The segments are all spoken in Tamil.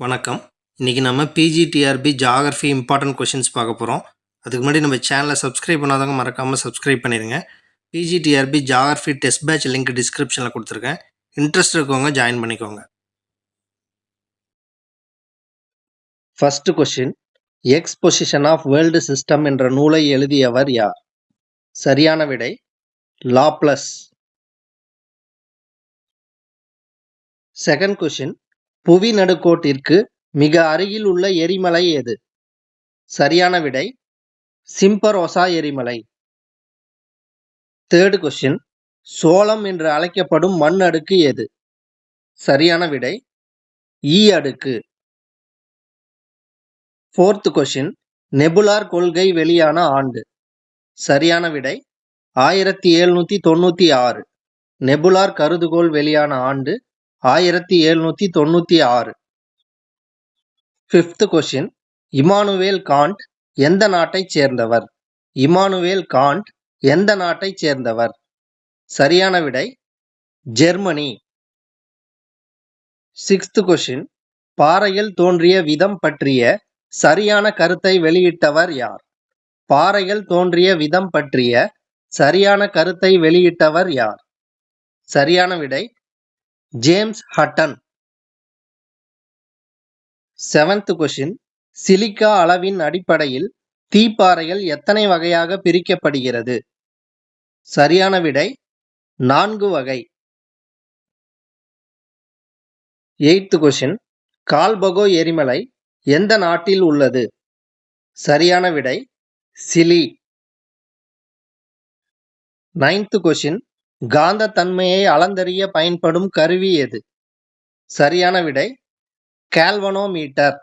வணக்கம். இன்றைக்கி நம்ம பிஜிடிஆர்பி ஜியாகிரஃபி இம்பார்ட்டன்ட் கொஷின்ஸ் பார்க்க போகிறோம். அதுக்கு முன்னாடி நம்ம சேனலை சப்ஸ்கிரைப் பண்ணாதவங்க மறக்காமல் சப்ஸ்கிரைப் பண்ணிடுங்க. PGTRB geography test batch link டிஸ்கிரிப்ஷனில் கொடுத்துருக்கேன். இன்ட்ரெஸ்ட் இருக்கவங்க ஜாயின் பண்ணிக்கோங்க. First question, exposition of world system என்ற நூலை எழுதியவர் யார்? சரியான விடை லாப்லஸ். செகண்ட் கொஷின், புவி நடுக்கோட்டிற்கு மிக அருகில் உள்ள எரிமலை எது? சரியான விடை சிம்பரோசா எரிமலை. தேர்ட் கொஸ்டின், சோளம் என்று அழைக்கப்படும் மண் அடுக்கு எது? சரியான விடை ஈ அடுக்கு. ஃபோர்த் கொஸ்டின், நெபுலார் கொள்கை வெளியான ஆண்டு? சரியான விடை 1796. நெபுலார் கருதுகோள் வெளியான ஆண்டு 1796. ஃபிஃப்த் கொஸ்டின், இமானுவேல் காண்ட் எந்த நாட்டைச் சேர்ந்தவர்? இமானுவேல் காண்ட் எந்த நாட்டைச் சேர்ந்தவர்? சரியான விடை ஜெர்மனி. சிக்ஸ்த் கொஸ்டின், பாறைகள் தோன்றிய விதம் பற்றிய சரியான கருத்தை வெளியிட்டவர் யார்? பாறைகள் தோன்றிய விதம் பற்றிய சரியான கருத்தை வெளியிட்டவர் யார்? சரியான விடை James Hatton. Seventh question, silica அளவின் அடிப்படையில் தீப்பாறைகள் எத்தனை வகையாக பிரிக்கப்படுகிறது? சரியான விடை 4 வகை. எய்த் கொஸ்டின், கால்பகோ எரிமலை எந்த நாட்டில் உள்ளது? சரியான விடை சிலி. நைன்த் கொஸ்டின், காந்த தன்மையை அளந்தறிய பயன்படும் கருவி எது? சரியான விடை கால்வனோமீட்டர்.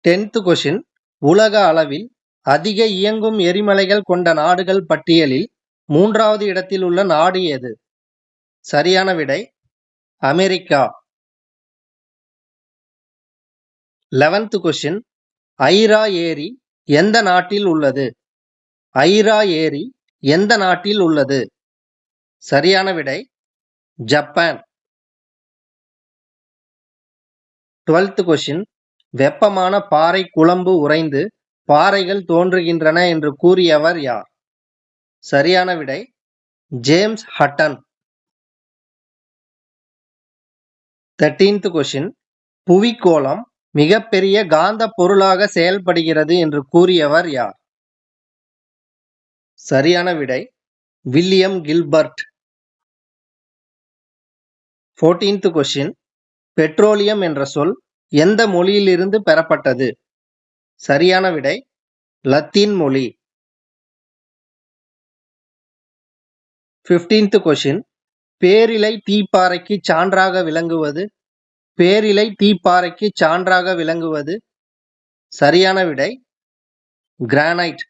10th கொஸ்டின், உலக அளவில் அதிக இயங்கும் எரிமலைகள் கொண்ட நாடுகள் பட்டியலில் 3வது இடத்தில் உள்ள நாடு எது? சரியான விடை அமெரிக்கா. 11th கொஸ்டின், ஐரா ஏரி எந்த நாட்டில் உள்ளது? ஐரா ஏரி எந்த நாட்டில் உள்ளது? சரியான விடை ஜப்பான். 12th கொஸ்டின், வெப்பமான பாறை குழம்பு உறைந்து பாறைகள் தோன்றுகின்றன என்று கூறியவர் யார்? சரியான விடை ஜேம்ஸ் ஹட்டன். 13th கொஸ்டின், புவிக்கோளம் மிகப்பெரிய காந்த பொருளாக செயல்படுகிறது என்று கூறியவர் யார்? சரியான விடை William Gilbert. 14th question, petroleum என்ற சொல் எந்த மொழியிலிருந்து பெறப்பட்டது? சரியான விடை லத்தீன் மொழி. 15th கொஸ்டின், பேரிலை தீப்பாறைக்கு சான்றாக விளங்குவது? பேரிலை தீப்பாறைக்கு சான்றாக விளங்குவது? சரியான விடை கிரானைட்.